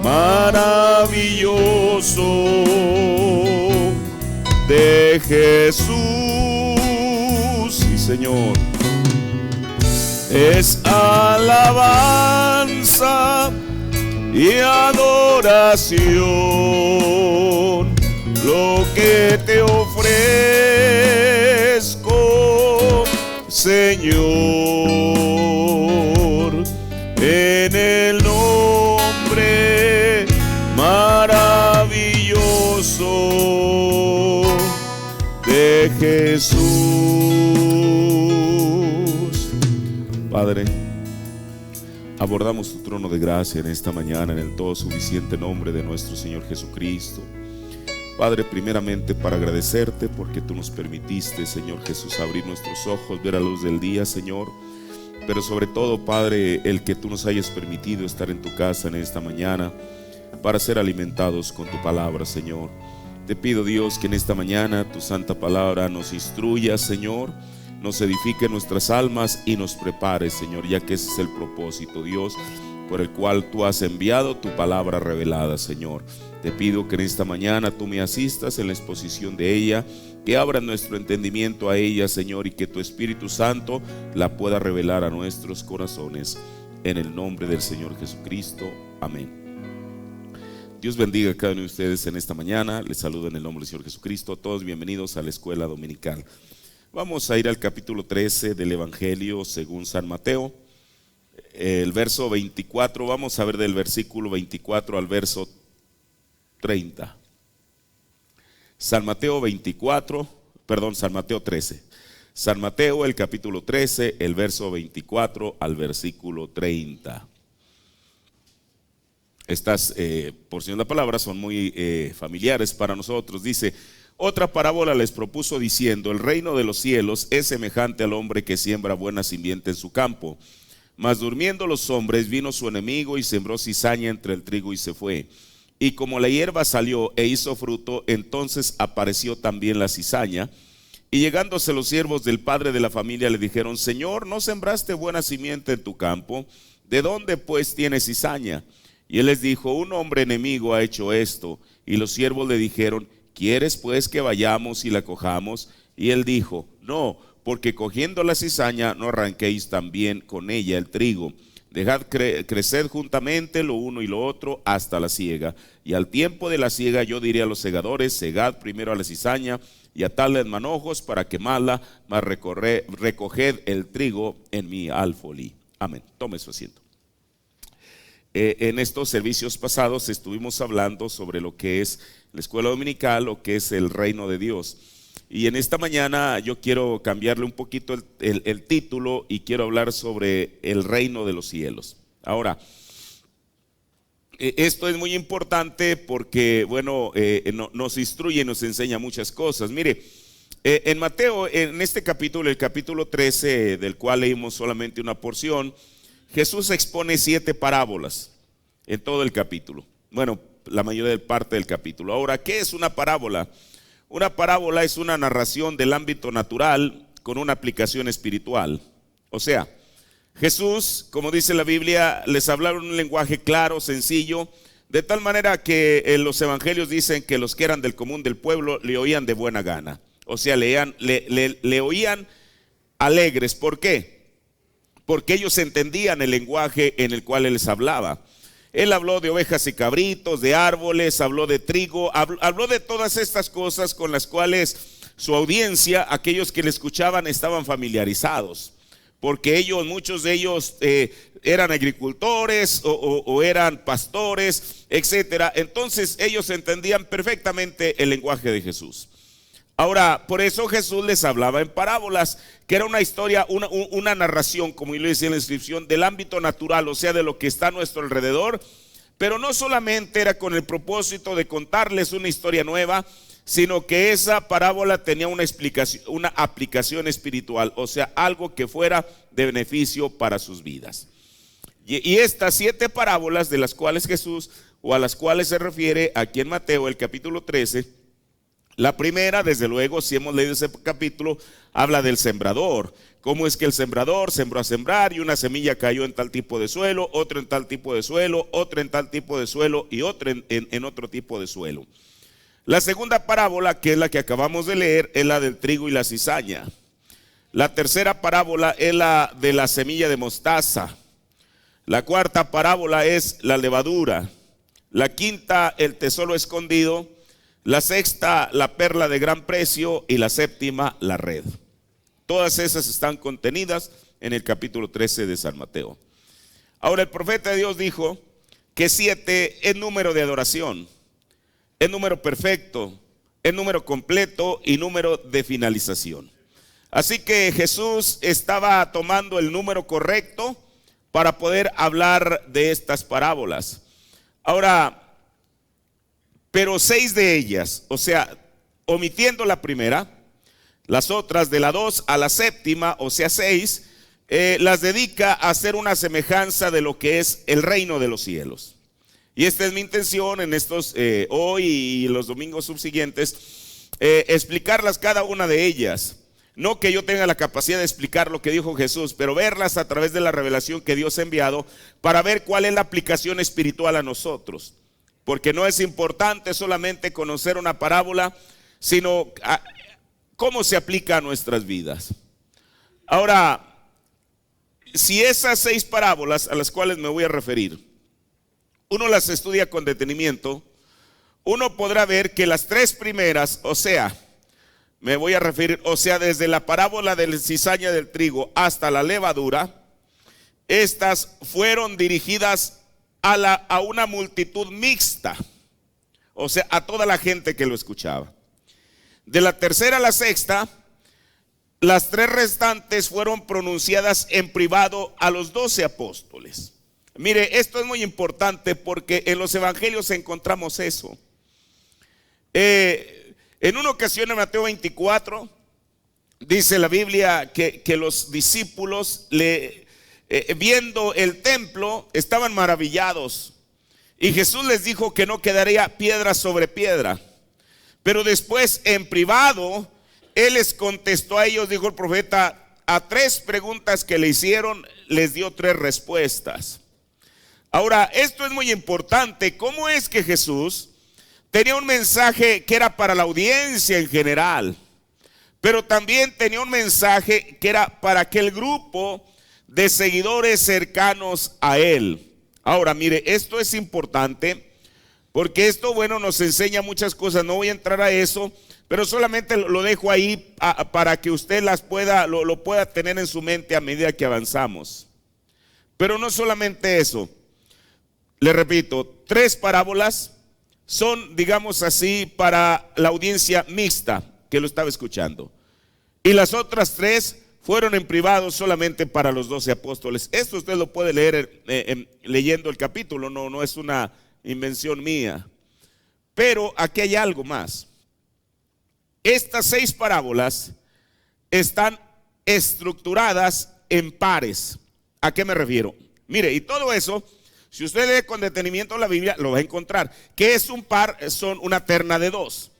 maravilloso de Jesús, sí Señor, es alabanza y adoración lo que te ofrezco, Señor, en el nombre maravilloso de Jesús. Padre, abordamos tu trono de gracia en esta mañana en el todo suficiente nombre de nuestro Señor Jesucristo. Padre, primeramente para agradecerte porque tú nos permitiste, Señor Jesús, abrir nuestros ojos, ver a la luz del día, Señor. Pero sobre todo, Padre, el que tú nos hayas permitido estar en tu casa en esta mañana para ser alimentados con tu palabra, Señor. Te pido, Dios, que en esta mañana tu santa palabra nos instruya, Señor, nos edifique nuestras almas y nos prepare, Señor, ya que ese es el propósito, Dios, por el cual tú has enviado tu palabra revelada, Señor. Te pido que en esta mañana tú me asistas en la exposición de ella, que abra nuestro entendimiento a ella, Señor, y que tu Espíritu Santo la pueda revelar a nuestros corazones. En el nombre del Señor Jesucristo. Amén. Dios bendiga a cada uno de ustedes en esta mañana. Les saludo en el nombre del Señor Jesucristo. Todos bienvenidos a la escuela dominical. Vamos a ir al capítulo 13 del Evangelio según San Mateo. El verso 24, vamos a ver del versículo 24 al verso 30. San Mateo 13. San Mateo, el capítulo 13, el verso 24 al versículo 30. Estas porciones de la palabra son muy familiares para nosotros. Dice: otra parábola les propuso diciendo: el reino de los cielos es semejante al hombre que siembra buena simiente en su campo. Mas durmiendo los hombres, vino su enemigo y sembró cizaña entre el trigo y se fue. Y como la hierba salió e hizo fruto, entonces apareció también la cizaña. Y llegándose los siervos del padre de la familia le dijeron: Señor, ¿no sembraste buena simiente en tu campo? ¿De dónde pues tienes cizaña? Y él les dijo: un hombre enemigo ha hecho esto. Y los siervos le dijeron: ¿quieres pues que vayamos y la cojamos? Y él dijo: no, porque cogiendo la cizaña no arranquéis también con ella el trigo. Dejad crecer juntamente lo uno y lo otro hasta la siega. Y al tiempo de la siega yo diré a los segadores: segad primero a la cizaña y atadla en manojos para quemarla, mas recoged el trigo en mi alfolí. Amén. Tome su asiento. En estos servicios pasados estuvimos hablando sobre lo que es la escuela dominical, lo que es el reino de Dios. Y en esta mañana yo quiero cambiarle un poquito el título y quiero hablar sobre el reino de los cielos. Ahora, esto es muy importante porque, bueno, nos instruye y nos enseña muchas cosas. Mire, en Mateo, en este capítulo, el capítulo 13, del cual leímos solamente una porción, Jesús expone 7 parábolas en todo el capítulo. Bueno, la mayoría de parte del capítulo. Ahora, ¿qué es una parábola? Una parábola es una narración del ámbito natural con una aplicación espiritual. O sea, Jesús, como dice la Biblia, les hablaba en un lenguaje claro, sencillo, de tal manera que en los evangelios dicen que los que eran del común del pueblo le oían de buena gana. O sea, le oían alegres. ¿Por qué? Porque ellos entendían el lenguaje en el cual él les hablaba. Él habló de ovejas y cabritos, de árboles, habló de trigo, habló de todas estas cosas con las cuales su audiencia, aquellos que le escuchaban, estaban familiarizados. Porque muchos de ellos eran agricultores o eran pastores, etcétera. Entonces ellos entendían perfectamente el lenguaje de Jesús. Ahora, por eso Jesús les hablaba en parábolas, que era una historia, una narración, como yo le decía en la descripción, del ámbito natural, o sea, de lo que está a nuestro alrededor. Pero no solamente era con el propósito de contarles una historia nueva, sino que esa parábola tenía una explicación, una aplicación espiritual, o sea, algo que fuera de beneficio para sus vidas. Y estas 7 parábolas de las cuales Jesús, o a las cuales se refiere aquí en Mateo, el capítulo 13, La primera, desde luego, si hemos leído ese capítulo, habla del sembrador. Cómo es que el sembrador sembró a sembrar y una semilla cayó en tal tipo de suelo, otra en tal tipo de suelo, otra en tal tipo de suelo y otra en otro tipo de suelo. La segunda parábola, que es la que acabamos de leer, es la del trigo y la cizaña. La tercera parábola es la de la semilla de mostaza. La cuarta parábola es la levadura. La quinta, el tesoro escondido. La sexta, la perla de gran precio. Y la séptima, la red. Todas esas están contenidas en el capítulo 13 de San Mateo. Ahora, el profeta de Dios dijo que 7 es número de adoración, es número perfecto, es número completo y número de finalización. Así que Jesús estaba tomando el número correcto para poder hablar de estas parábolas. Ahora, pero 6 de ellas, o sea, omitiendo la primera, las otras de la 2 a la séptima, o sea 6, las dedica a hacer una semejanza de lo que es el reino de los cielos. Y esta es mi intención en estos hoy y los domingos subsiguientes, explicarlas cada una de ellas. No que yo tenga la capacidad de explicar lo que dijo Jesús, pero verlas a través de la revelación que Dios ha enviado para ver cuál es la aplicación espiritual a nosotros. Porque no es importante solamente conocer una parábola, sino cómo se aplica a nuestras vidas. Ahora, si esas 6 parábolas a las cuales me voy a referir, uno las estudia con detenimiento, uno podrá ver que las 3 primeras, o sea, me voy a referir, o sea, desde la parábola de la cizaña del trigo hasta la levadura, estas fueron dirigidas a una multitud mixta, o sea, a toda la gente que lo escuchaba. De la tercera a la sexta, las 3 restantes fueron pronunciadas en privado a los 12 apóstoles. Mire, esto es muy importante porque en los evangelios encontramos eso. En una ocasión en Mateo 24, dice la Biblia que los discípulos, viendo el templo, estaban maravillados. Y Jesús les dijo que no quedaría piedra sobre piedra. Pero después en privado, Él les contestó a ellos, dijo el profeta, a 3 preguntas que le hicieron, les dio 3 respuestas. Ahora, esto es muy importante. ¿Cómo es que Jesús tenía un mensaje que era para la audiencia en general, pero también tenía un mensaje que era para aquel grupo de seguidores cercanos a Él? Ahora, mire, esto es importante. Porque esto, bueno, nos enseña muchas cosas. No voy a entrar a eso, pero solamente lo dejo ahí para que usted lo pueda tener en su mente a medida que avanzamos. Pero no solamente eso. Le repito, 3 parábolas son, digamos así, para la audiencia mixta que lo estaba escuchando. Y las otras 3 fueron en privado solamente para los 12 apóstoles. Esto usted lo puede leer leyendo el capítulo, no es una invención mía. Pero aquí hay algo más. Estas 6 parábolas están estructuradas en pares. ¿A qué me refiero? Mire, y todo eso, si usted lee con detenimiento la Biblia, lo va a encontrar. ¿Qué es un par? Son una terna de 2.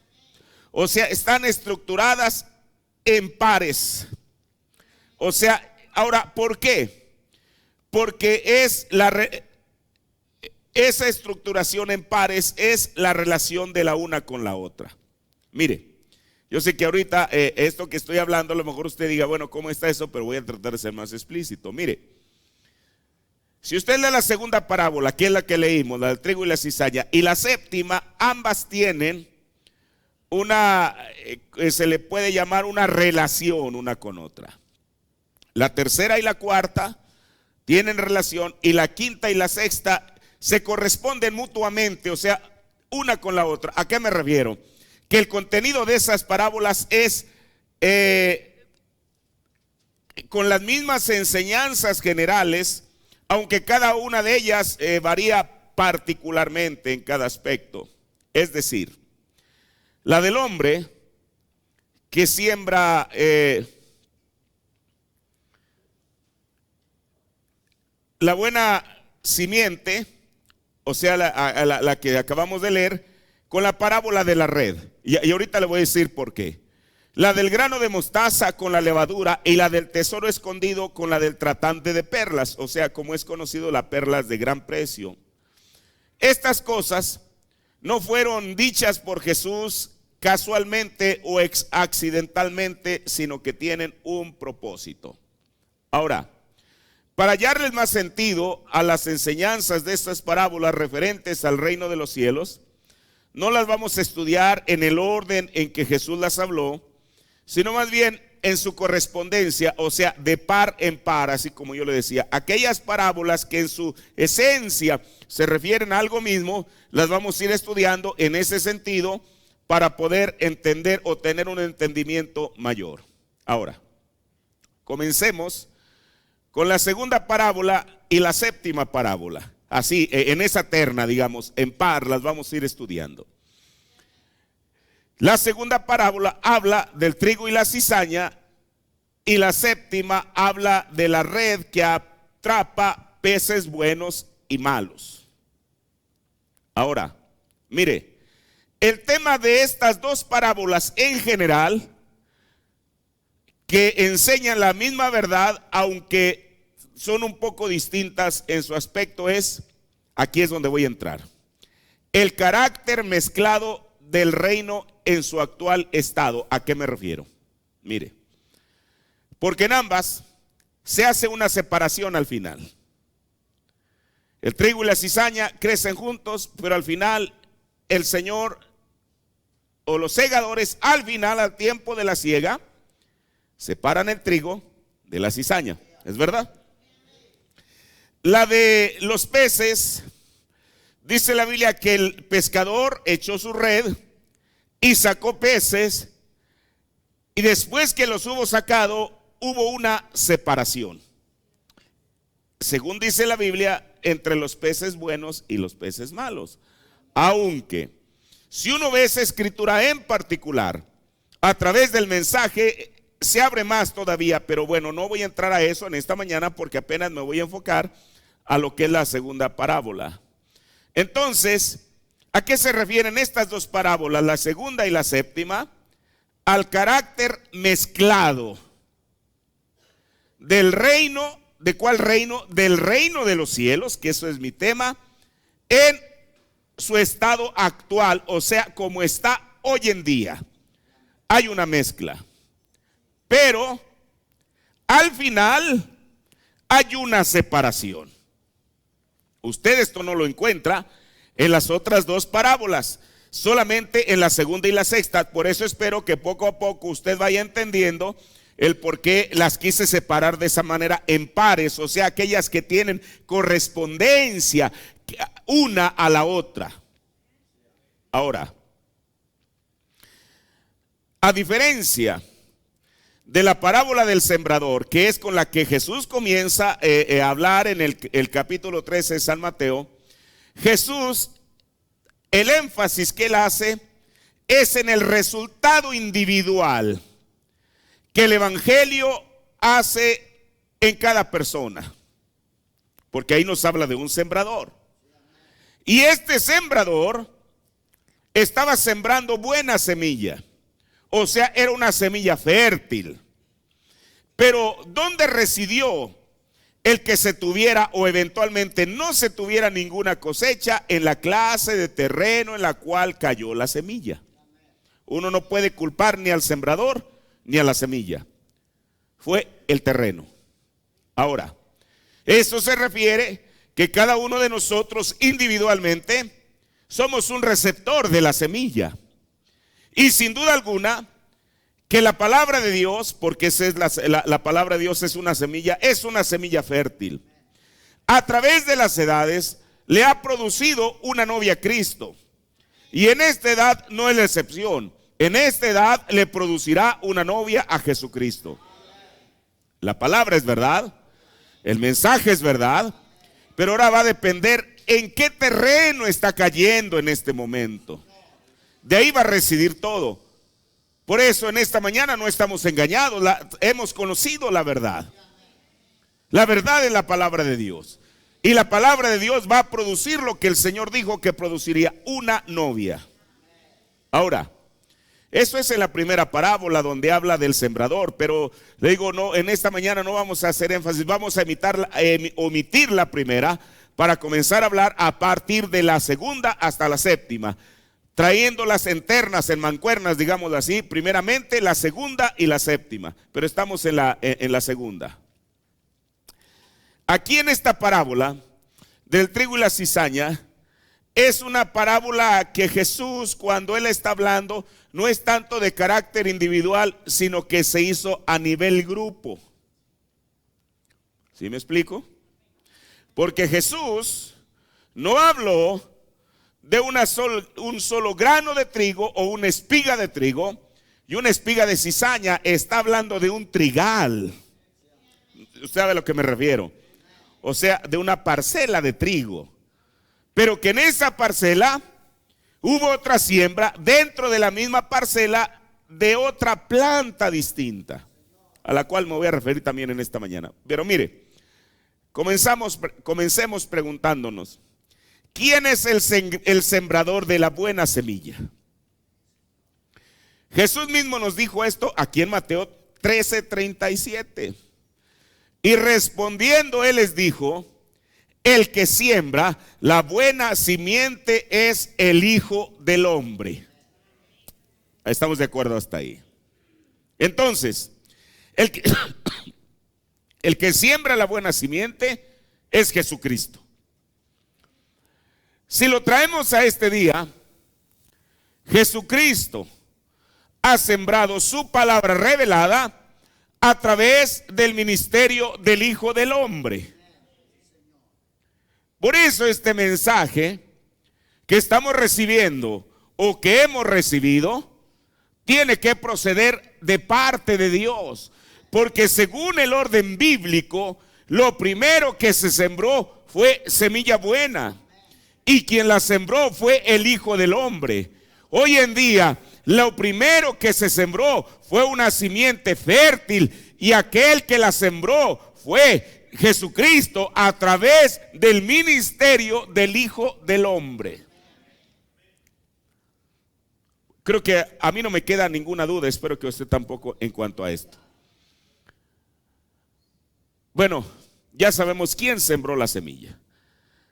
O sea, están estructuradas en pares. O sea, ahora, ¿por qué? Porque esa estructuración en pares es la relación de la una con la otra. Mire, yo sé que ahorita esto que estoy hablando, a lo mejor usted diga, bueno, ¿cómo está eso? Pero voy a tratar de ser más explícito. Mire, si usted lee la segunda parábola, que es la que leímos, la del trigo y la cizaña, y la séptima, ambas tienen se le puede llamar una relación una con otra. La tercera y la cuarta tienen relación, y la quinta y la sexta se corresponden mutuamente, o sea, una con la otra. ¿A qué me refiero? Que el contenido de esas parábolas es con las mismas enseñanzas generales, aunque cada una de ellas varía particularmente en cada aspecto. Es decir, la del hombre que siembra la buena simiente, o sea, la que acabamos de leer, con la parábola de la red. Y ahorita le voy a decir por qué. La del grano de mostaza con la levadura y la del tesoro escondido con la del tratante de perlas, o sea, como es conocido, las perlas de gran precio. Estas cosas no fueron dichas por Jesús casualmente o accidentalmente, sino que tienen un propósito. Ahora, para hallarles más sentido a las enseñanzas de estas parábolas referentes al reino de los cielos, no las vamos a estudiar en el orden en que Jesús las habló, sino más bien en su correspondencia, o sea, de par en par, así como yo le decía. Aquellas parábolas que en su esencia se refieren a algo mismo, las vamos a ir estudiando en ese sentido para poder entender o tener un entendimiento mayor. Ahora, comencemos con la segunda parábola y la séptima parábola. Así, en esa terna, digamos, en par, las vamos a ir estudiando. La segunda parábola habla del trigo y la cizaña, y la séptima habla de la red que atrapa peces buenos y malos. Ahora, mire, el tema de estas dos parábolas en general, que enseñan la misma verdad, aunque son un poco distintas en su aspecto, aquí es donde voy a entrar. El carácter mezclado del reino en su actual estado. ¿A qué me refiero? Mire, porque en ambas se hace una separación al final. El trigo y la cizaña crecen juntos, pero al final el Señor o los segadores, al final, al tiempo de la siega, separan el trigo de la cizaña. ¿Es verdad? La de los peces, dice la Biblia que el pescador echó su red y sacó peces, y después que los hubo sacado, hubo una separación, según dice la Biblia, entre los peces buenos y los peces malos. Aunque, si uno ve esa escritura en particular, a través del mensaje, se abre más todavía, pero bueno, no voy a entrar a eso en esta mañana porque apenas me voy a enfocar a lo que es la segunda parábola. Entonces, ¿a qué se refieren estas dos parábolas, la segunda y la séptima? Al carácter mezclado del reino. ¿De cuál reino? Del reino de los cielos, que eso es mi tema, en su estado actual, o sea, como está hoy en día. Hay una mezcla, pero al final hay una separación. Usted esto no lo encuentra en las otras dos parábolas, solamente en la segunda y la sexta. Por eso espero que poco a poco usted vaya entendiendo el por qué las quise separar de esa manera en pares, o sea, aquellas que tienen correspondencia una a la otra. Ahora, a diferencia de la parábola del sembrador, que es con la que Jesús comienza a hablar en el capítulo 13 de San Mateo, Jesús, el énfasis que él hace es en el resultado individual que el evangelio hace en cada persona, porque ahí nos habla de un sembrador, y este sembrador estaba sembrando buena semilla, o sea, era una semilla fértil. Pero ¿dónde residió el que se tuviera o eventualmente no se tuviera ninguna cosecha? En la clase de terreno en la cual cayó la semilla. Uno no puede culpar ni al sembrador ni a la semilla. Fue el terreno. Ahora, eso se refiere que cada uno de nosotros individualmente somos un receptor de la semilla. Y sin duda alguna, que la palabra de Dios, porque esa es la palabra de Dios es una semilla fértil. A través de las edades le ha producido una novia a Cristo. Y en esta edad no es la excepción. En esta edad le producirá una novia a Jesucristo. La palabra es verdad, el mensaje es verdad, pero ahora va a depender en qué terreno está cayendo en este momento. De ahí va a residir todo. Por eso en esta mañana no estamos engañados, hemos conocido la verdad. La verdad es la palabra de Dios. Y la palabra de Dios va a producir lo que el Señor dijo que produciría, una novia. Ahora, eso es en la primera parábola donde habla del sembrador, pero le digo, no, en esta mañana no vamos a hacer énfasis, vamos a omitir la primera para comenzar a hablar a partir de la segunda hasta la séptima, trayéndolas en ternas, en mancuernas, digámoslo así, primeramente la segunda y la séptima, pero estamos en la segunda. Aquí en esta parábola del trigo y la cizaña, es una parábola que Jesús, cuando Él está hablando, no es tanto de carácter individual, sino que se hizo a nivel grupo. ¿Sí me explico? Porque Jesús no habló de un solo grano de trigo o una espiga de trigo y una espiga de cizaña. Está hablando de un trigal. Usted sabe a lo que me refiero. O sea, de una parcela de trigo. Pero que en esa parcela hubo otra siembra dentro de la misma parcela de otra planta distinta, a la cual me voy a referir también en esta mañana. Pero mire, comencemos preguntándonos, ¿quién es el sembrador de la buena semilla? Jesús mismo nos dijo esto aquí en Mateo 13:37. Y respondiendo Él les dijo: el que siembra la buena simiente es el Hijo del Hombre. Estamos de acuerdo hasta ahí. Entonces, el que siembra la buena simiente es Jesucristo. Si lo traemos a este día, Jesucristo ha sembrado su palabra revelada a través del ministerio del Hijo del Hombre. Por eso este mensaje que estamos recibiendo o que hemos recibido tiene que proceder de parte de Dios, porque según el orden bíblico, lo primero que se sembró fue semilla buena, y quien la sembró fue el Hijo del Hombre. Hoy en día, lo primero que se sembró fue una simiente fértil, y aquel que la sembró fue Jesucristo a través del ministerio del Hijo del Hombre. Creo que a mí no me queda ninguna duda, espero que usted tampoco en cuanto a esto. Bueno, ya sabemos quién sembró la semilla,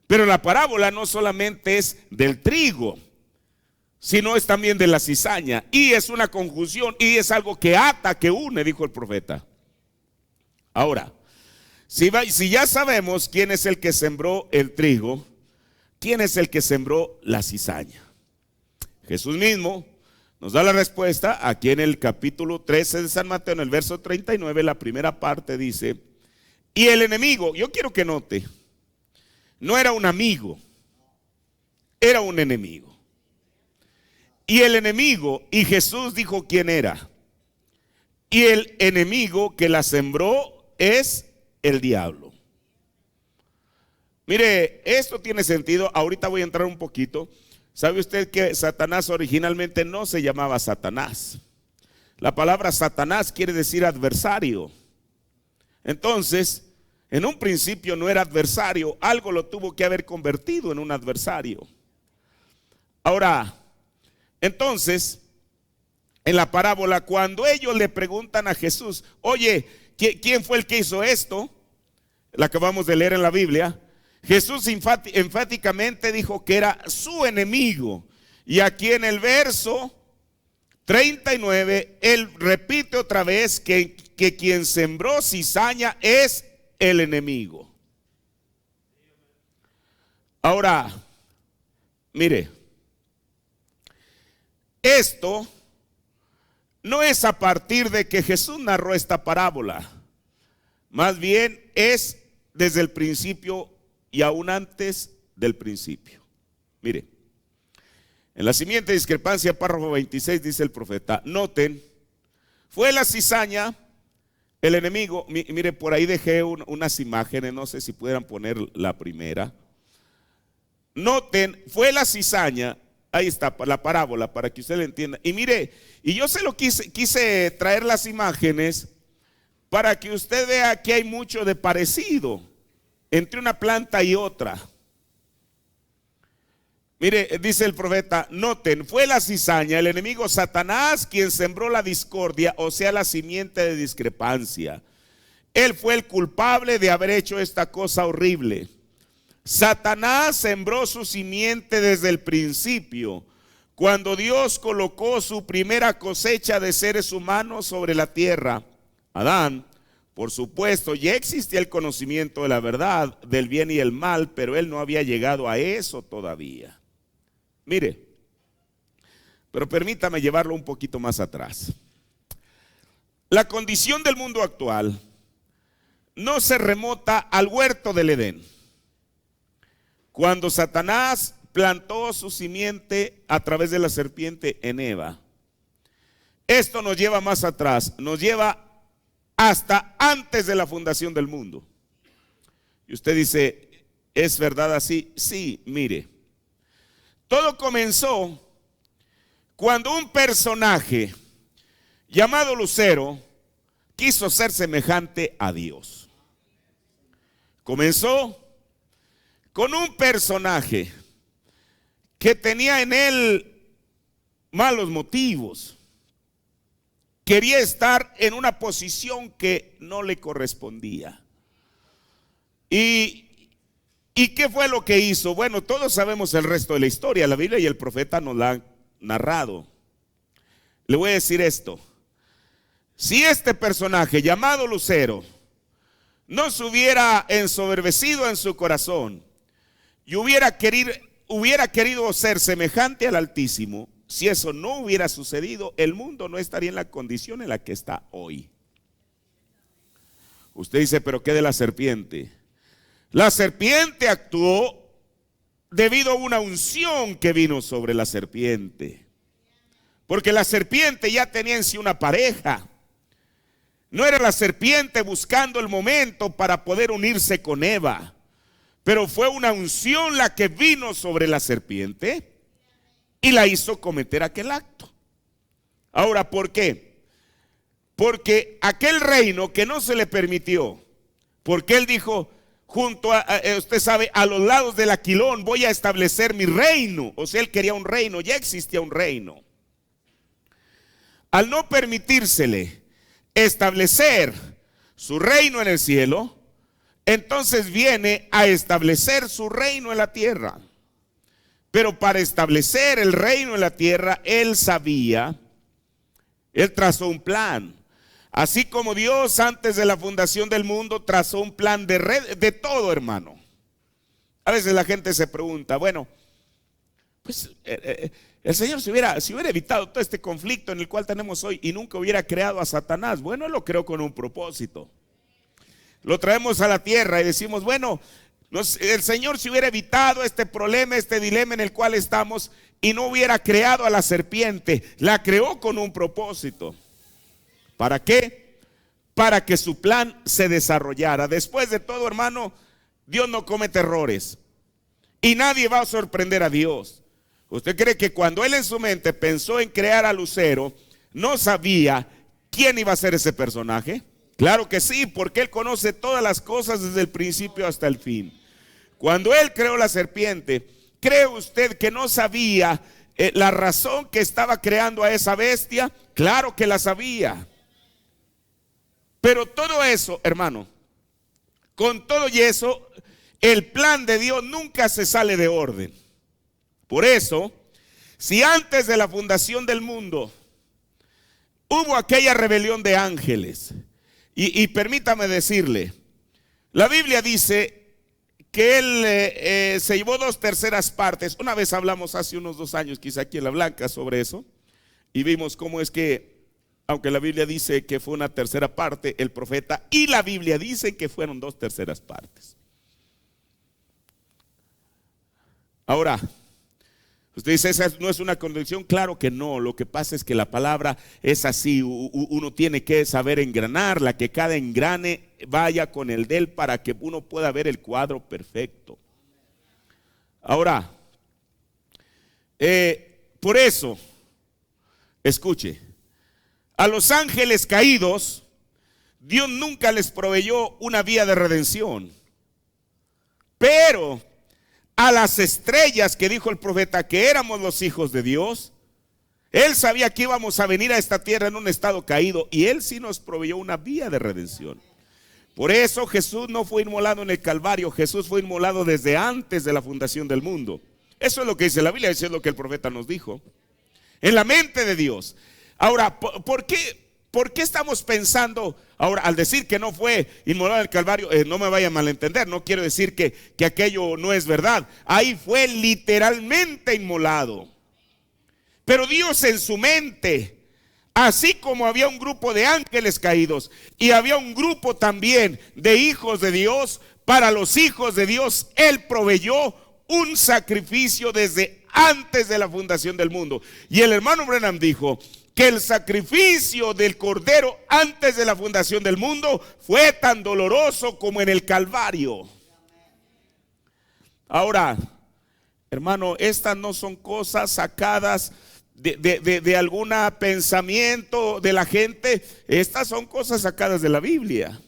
pero la parábola no solamente es del trigo, sino es también de la cizaña, y es una conjunción, y es algo que ata, que une, dijo el profeta. Ahora, si ya sabemos quién es el que sembró el trigo, ¿quién es el que sembró la cizaña? Jesús mismo nos da la respuesta aquí en el capítulo 13 de San Mateo, en el verso 39, la primera parte dice: y el enemigo, yo quiero que note, no era un amigo, era un enemigo. Y el enemigo, y Jesús dijo quién era. Y el enemigo que la sembró es el diablo. Mire, esto tiene sentido. Ahorita voy a entrar un poquito. ¿Sabe usted que Satanás originalmente no se llamaba Satanás? La palabra Satanás quiere decir adversario. Entonces, en un principio no era adversario. Algo lo tuvo que haber convertido en un adversario. Ahora, entonces, en la parábola, cuando ellos le preguntan a Jesús: oye, ¿quién fue el que hizo esto? La que acabamos de leer en la Biblia. Jesús enfáticamente dijo que era su enemigo. Y aquí en el verso 39, Él repite otra vez que quien sembró cizaña es el enemigo. Ahora, mire, esto no es a partir de que Jesús narró esta parábola. Más bien es desde el principio y aún antes del principio. Mire, en la siguiente discrepancia, párrafo 26, dice el profeta: noten, fue la cizaña el enemigo. Mire, por ahí dejé unas imágenes, no sé si pudieran poner la primera. Noten, fue la cizaña. Ahí está la parábola para que usted la entienda. Y mire, y yo se lo quise traer las imágenes para que usted vea que hay mucho de parecido entre una planta y otra. Mire, dice el profeta, noten, fue la cizaña, el enemigo Satanás, quien sembró la discordia, o sea, la simiente de discrepancia. Él fue el culpable de haber hecho esta cosa horrible. Satanás sembró su simiente desde el principio, cuando Dios colocó su primera cosecha de seres humanos sobre la tierra. Adán, por supuesto, ya existía el conocimiento de la verdad, del bien y el mal, pero él no había llegado a eso todavía. Mire, pero permítame llevarlo un poquito más atrás. La condición del mundo actual no se remota al huerto del Edén, cuando Satanás plantó su simiente a través de la serpiente en Eva. Esto nos lleva más atrás, nos lleva hasta antes de la fundación del mundo. Y usted dice, ¿es verdad así? Sí, mire. Todo comenzó cuando un personaje llamado Lucero quiso ser semejante a Dios. Comenzó con un personaje que tenía en él malos motivos. Quería estar en una posición que no le correspondía. ¿Y qué fue lo que hizo? Bueno, todos sabemos el resto de la historia. La Biblia y el profeta nos la han narrado. Le voy a decir esto. Si este personaje llamado Lucero no se hubiera ensoberbecido en su corazón y hubiera querido ser semejante al Altísimo, si eso no hubiera sucedido, el mundo no estaría en la condición en la que está hoy. Usted dice, ¿pero qué de la serpiente? La serpiente actuó debido a una unción que vino sobre la serpiente. Porque la serpiente ya tenía en sí una pareja. No era la serpiente buscando el momento para poder unirse con Eva, pero fue una unción la que vino sobre la serpiente y la hizo cometer aquel acto. Ahora, ¿por qué? Porque aquel reino que no se le permitió, porque él dijo, junto a, usted sabe, a los lados del Aquilón voy a establecer mi reino. O sea, él quería un reino, ya existía un reino. Al no permitírsele establecer su reino en el cielo, entonces viene a establecer su reino en la tierra. Pero para establecer el reino en la tierra, él sabía, él trazó un plan. Así como Dios antes de la fundación del mundo trazó un plan de todo, hermano. A veces la gente se pregunta, bueno, pues el Señor si hubiera evitado todo este conflicto en el cual tenemos hoy y nunca hubiera creado a Satanás. Bueno, él lo creó con un propósito. Lo traemos a la tierra y decimos, bueno, el Señor si hubiera evitado este problema, este dilema en el cual estamos y no hubiera creado a la serpiente, la creó con un propósito. ¿Para qué? Para que su plan se desarrollara. Después de todo, hermano, Dios no comete errores y nadie va a sorprender a Dios. ¿Usted cree que cuando él en su mente pensó en crear a Lucero, no sabía quién iba a ser ese personaje? Claro que sí, porque él conoce todas las cosas desde el principio hasta el fin. Cuando él creó la serpiente, ¿cree usted que no sabía la razón que estaba creando a esa bestia? Claro que la sabía. Pero todo eso, hermano, con todo y eso, el plan de Dios nunca se sale de orden. Por eso, si antes de la fundación del mundo hubo aquella rebelión de ángeles, y permítame decirle, la Biblia dice que él se llevó 2/3 partes. Una vez hablamos hace unos 2 años, quizá aquí en La Blanca, sobre eso, y vimos cómo es que, aunque la Biblia dice que fue 1/3 parte, el profeta y la Biblia dicen que fueron 2/3 partes. Ahora, usted dice, ¿esa no es una contradicción? Claro que no. Lo que pasa es que la palabra es así. Uno tiene que saber engranarla, que cada engrane vaya con el de él para que uno pueda ver el cuadro perfecto. Ahora, por eso, escuche, a los ángeles caídos, Dios nunca les proveyó una vía de redención. Pero a las estrellas que dijo el profeta que éramos los hijos de Dios. Él sabía que íbamos a venir a esta tierra en un estado caído y Él sí nos proveyó una vía de redención. Por eso Jesús no fue inmolado en el Calvario, Jesús fue inmolado desde antes de la fundación del mundo. Eso es lo que dice la Biblia, eso es lo que el profeta nos dijo. En la mente de Dios. Ahora, ¿por qué estamos pensando, ahora al decir que no fue inmolado en el Calvario, no me vaya a malentender, no quiero decir que aquello no es verdad. Ahí fue literalmente inmolado. Pero Dios en su mente, así como había un grupo de ángeles caídos y había un grupo también de hijos de Dios, para los hijos de Dios Él proveyó un sacrificio desde antes de la fundación del mundo. Y el hermano Branham dijo que el sacrificio del Cordero antes de la fundación del mundo fue tan doloroso como en el Calvario. Ahora, hermano, estas no son cosas sacadas de algún pensamiento de la gente. Estas son cosas sacadas de la Biblia.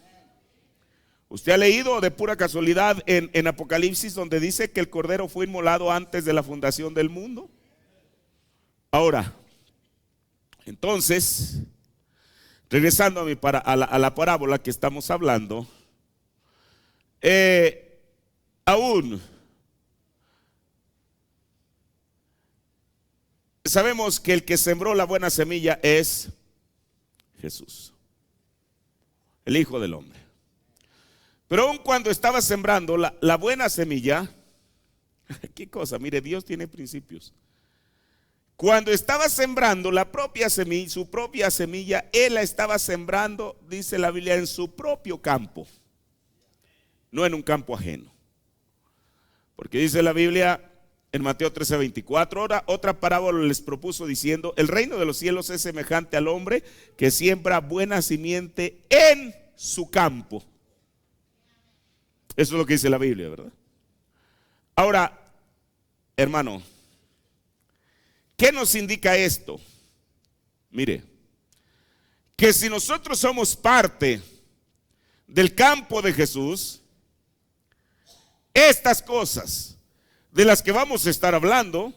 Usted ha leído de pura casualidad en Apocalipsis donde dice que el Cordero fue inmolado antes de la fundación del mundo. Ahora, entonces, regresando a la parábola que estamos hablando, aún sabemos que el que sembró la buena semilla es Jesús, el Hijo del Hombre. Pero aun cuando estaba sembrando la buena semilla, qué cosa, mire, Dios tiene principios. Cuando estaba sembrando la propia semilla, su propia semilla, Él la estaba sembrando, dice la Biblia, en su propio campo, no en un campo ajeno. Porque dice la Biblia en Mateo 13:24, ahora otra parábola les propuso diciendo: el reino de los cielos es semejante al hombre que siembra buena simiente en su campo. Eso es lo que dice la Biblia, ¿verdad? Ahora, hermano, ¿qué nos indica esto? Mire, que si nosotros somos parte del campo de Jesús, estas cosas de las que vamos a estar hablando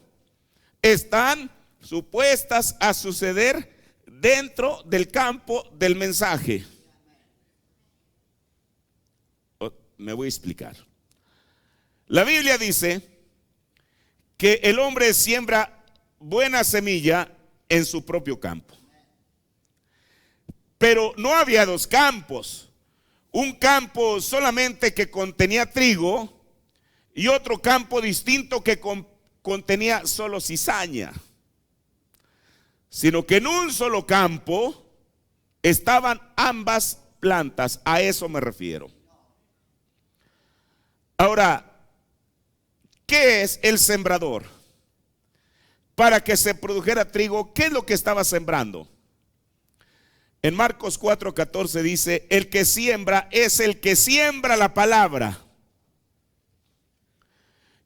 están supuestas a suceder dentro del campo del mensaje. Me voy a explicar. La Biblia dice que el hombre siembra buena semilla en su propio campo. Pero no había dos campos. Un campo solamente que contenía trigo y otro campo distinto que contenía solo cizaña. Sino que en un solo campo estaban ambas plantas. A eso me refiero. Ahora, ¿qué es el sembrador? Para que se produjera trigo, ¿qué es lo que estaba sembrando? En Marcos 4:14 dice: el que siembra es el que siembra la palabra.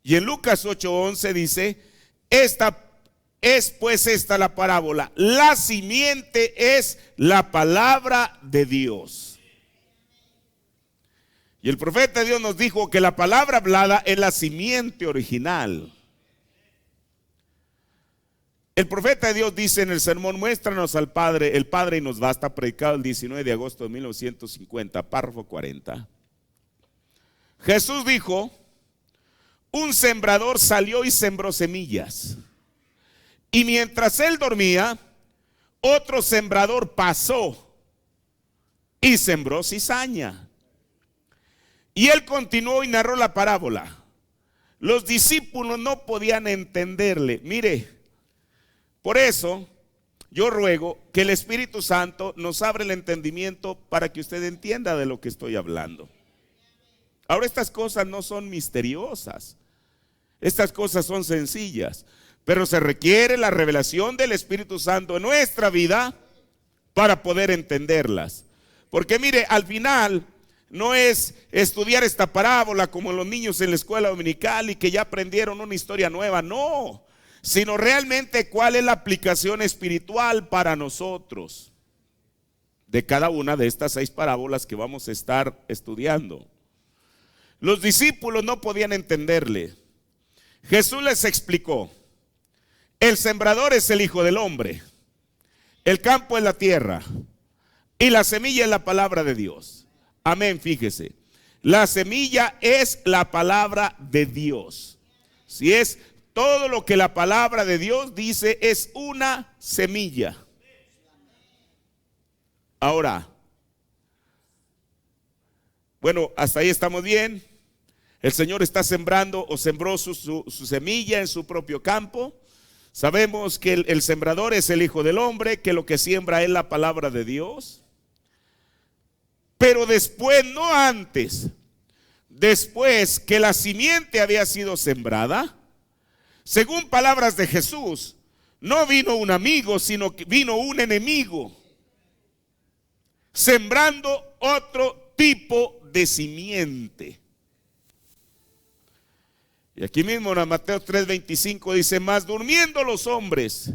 Y en Lucas 8:11 dice: esta es pues esta la parábola. La simiente es la palabra de Dios. Y el profeta de Dios nos dijo que la palabra hablada es la simiente original. El profeta de Dios dice en el sermón: muéstranos al Padre, el Padre y nos basta, predicado el 19 de agosto de 1950, párrafo 40. Jesús dijo: un sembrador salió y sembró semillas. Y mientras él dormía, otro sembrador pasó y sembró cizaña. Y él continuó y narró la parábola. Los discípulos no podían entenderle. Mire, por eso yo ruego que el Espíritu Santo nos abra el entendimiento para que usted entienda de lo que estoy hablando. Ahora, estas cosas no son misteriosas. Estas cosas son sencillas. Pero se requiere la revelación del Espíritu Santo en nuestra vida para poder entenderlas. Porque mire, al final no es estudiar esta parábola como los niños en la escuela dominical y que ya aprendieron una historia nueva, no, sino realmente cuál es la aplicación espiritual para nosotros de cada una de estas 6 parábolas que vamos a estar estudiando. Los discípulos no podían entenderle. Jesús les explicó: el sembrador es el Hijo del Hombre, el campo es la tierra y la semilla es la palabra de Dios. Amén, fíjese. La semilla es la palabra de Dios. Si es todo lo que la palabra de Dios dice, es una semilla. Ahora, bueno, hasta ahí estamos bien. El Señor está sembrando o sembró su semilla en su propio campo. Sabemos que el sembrador es el Hijo del Hombre, que lo que siembra es la palabra de Dios. Pero después, no antes, después que la simiente había sido sembrada, según palabras de Jesús, no vino un amigo, sino que vino un enemigo, sembrando otro tipo de simiente. Y aquí mismo en Mateo 3:25 dice: mas durmiendo los hombres,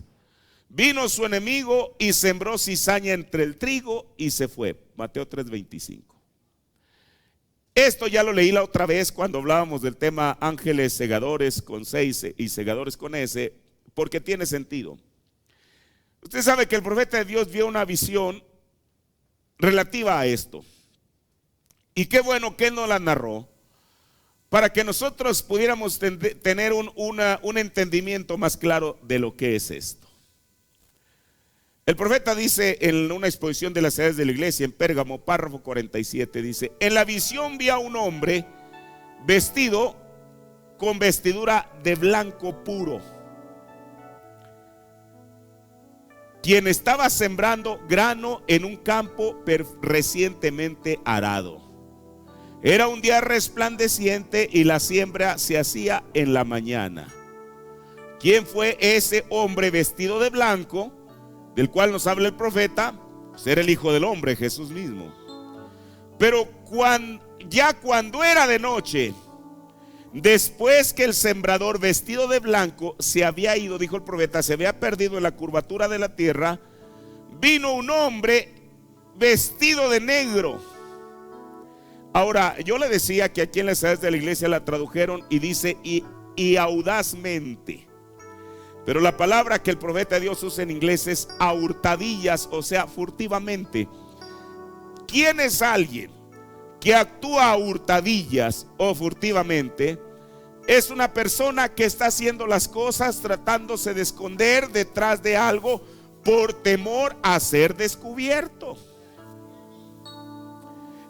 vino su enemigo y sembró cizaña entre el trigo y se fue. Mateo 3:25. Esto ya lo leí la otra vez cuando hablábamos del tema ángeles segadores con C y segadores con S, porque tiene sentido. Usted sabe que el profeta de Dios vio una visión relativa a esto. Y qué bueno que él nos la narró, para que nosotros pudiéramos tener un entendimiento más claro de lo que es esto. El profeta dice en una exposición de las edades de la iglesia en Pérgamo, párrafo 47, dice: en la visión vi a un hombre vestido con vestidura de blanco puro, quien estaba sembrando grano en un campo recientemente arado. Era un día resplandeciente y la siembra se hacía en la mañana. ¿Quién fue ese hombre vestido de blanco del cual nos habla el profeta? Pues era el Hijo del Hombre, Jesús mismo. Pero cuando era de noche, después que el sembrador vestido de blanco se había ido, dijo el profeta, se había perdido en la curvatura de la tierra, vino un hombre vestido de negro. Ahora, yo le decía que aquí en las edades de la iglesia la tradujeron y dice y audazmente. Pero la palabra que el profeta de Dios usa en inglés es a hurtadillas, o sea, furtivamente. ¿Quién es alguien que actúa a hurtadillas o furtivamente? Es una persona que está haciendo las cosas tratándose de esconder detrás de algo por temor a ser descubierto.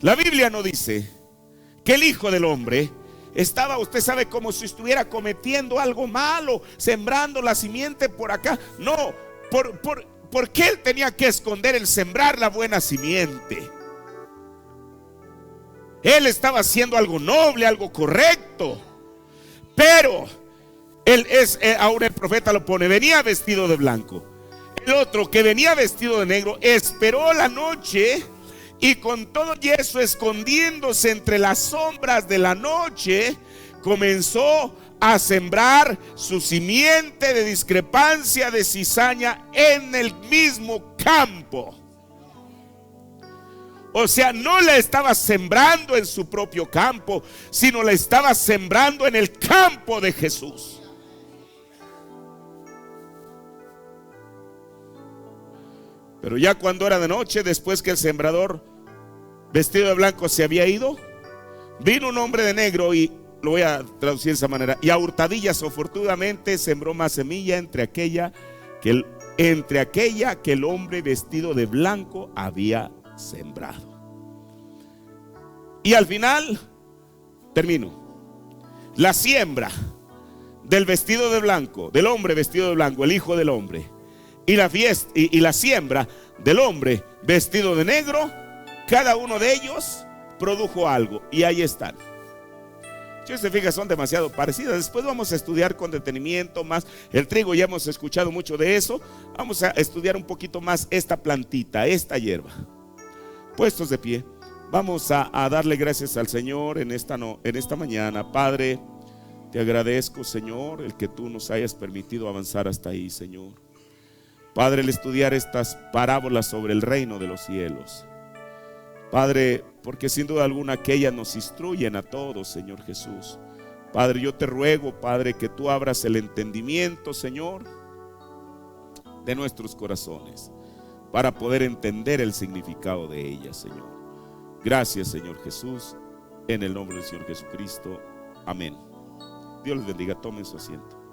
La Biblia no dice que el Hijo del Hombre estaba, usted sabe, como si estuviera cometiendo algo malo, sembrando la simiente por acá. No, ¿por qué él tenía que esconder el sembrar la buena simiente? Él estaba haciendo algo noble, algo correcto. Pero ahora el profeta lo pone, venía vestido de blanco. El otro, que venía vestido de negro, esperó la noche y con todo y eso, escondiéndose entre las sombras de la noche, comenzó a sembrar su simiente de discrepancia de cizaña en el mismo campo. O sea, no la estaba sembrando en su propio campo, sino la estaba sembrando en el campo de Jesús. Pero ya cuando era de noche, después que el sembrador vestido de blanco se había ido, vino un hombre de negro, y lo voy a traducir de esa manera, y a hurtadillas o fortuitamente sembró más semilla entre aquella que el hombre vestido de blanco había sembrado. Y al final, termino, la siembra del vestido de blanco, del hombre vestido de blanco, el Hijo del Hombre, y la siembra del hombre vestido de negro, cada uno de ellos produjo algo, y ahí están. Si usted se fija, son demasiado parecidas. Después vamos a estudiar con detenimiento más el trigo, ya hemos escuchado mucho de eso. Vamos a estudiar un poquito más esta plantita, esta hierba. Puestos de pie, vamos a darle gracias al Señor en esta mañana. Padre, te agradezco, Señor, el que tú nos hayas permitido avanzar hasta ahí, Señor. Padre, el estudiar estas parábolas sobre el reino de los cielos, Padre, porque sin duda alguna que ellas nos instruyen a todos, Señor Jesús, Padre, yo te ruego, Padre, que tú abras el entendimiento, Señor, de nuestros corazones, para poder entender el significado de ellas, Señor. Gracias, Señor Jesús, en el nombre del Señor Jesucristo. Amén. Dios les bendiga, tomen su asiento.